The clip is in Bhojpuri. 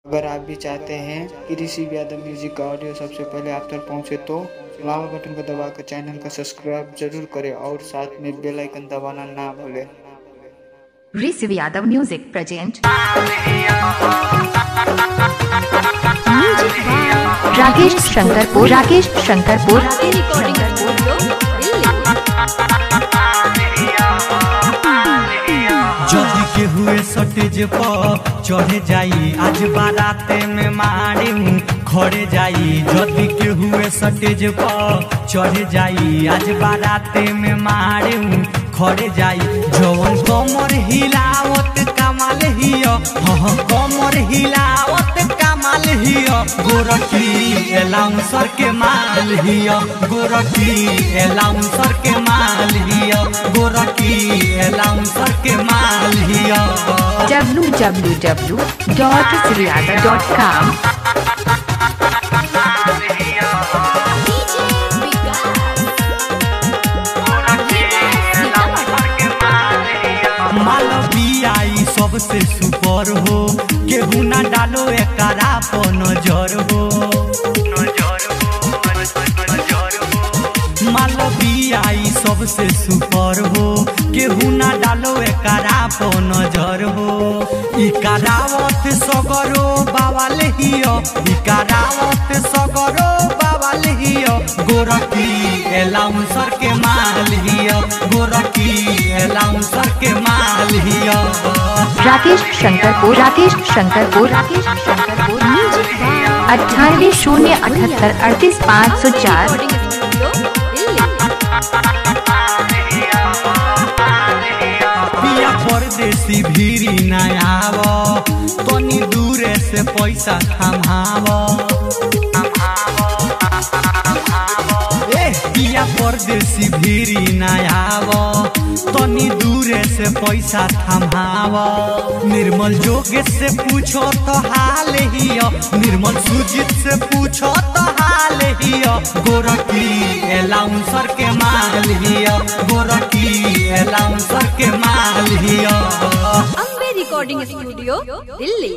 अगर आप भी चाहते हैं कि ऋषि यादव म्यूजिक का ऑडियो सबसे पहले आप तक पहुंचे तो लाल बटन को दबाकर चैनल का सब्सक्राइब जरूर करें और साथ में बेल आइकन दबाना ना भूलें। ऋषि यादव म्यूजिक प्रेजेंट राकेश शंकरपुर जदि के हुए सटेज पर चढ़े जाई आज बाराते में मारे खड़े जाई। जदि के हुए सटेज पर चढ़े जाई आज बाराते में मारे खड़े जाई। जवन कमर हिलावत कमाल हियो, हाँ कमर हिलावत कमाल हियो। गोरखी एलाउंसर के माल हियो, गोरखी एलाउंसर के माल हियो, गोरखी एलाउंसर के माल हियो। www.sriyada.com मालवियाई सबसे सुपर हो, केहू ना डालो एकरा पर नजर हो। मालवियाई सबसे सुपर हो, केहू ना डालो एकरा पर नजर हो। इकारावत सगरो बावल हियो, इकारावत सगरो बावल हियो। गोरखी एलाउंसर के माल हियो, गोरखी एलाउंसर के माल हियो। राकेश शंकरपुर 9808838504 पिया परदेसी भीरी ना आव, तनी दूरे से पैसा थमाव। पिया परदेसी भीरी ना आव, तनी दूरे से पैसा थमाव। निर्मल जोगेश से पूछो तो हाल हियो, निर्मल सुजीत से पूछो तो हाल हियो। गोरखी एलाउंसर के माल हियो, गोरखी एलाउंसर के माल हियो। Ambe recording studio Delhi.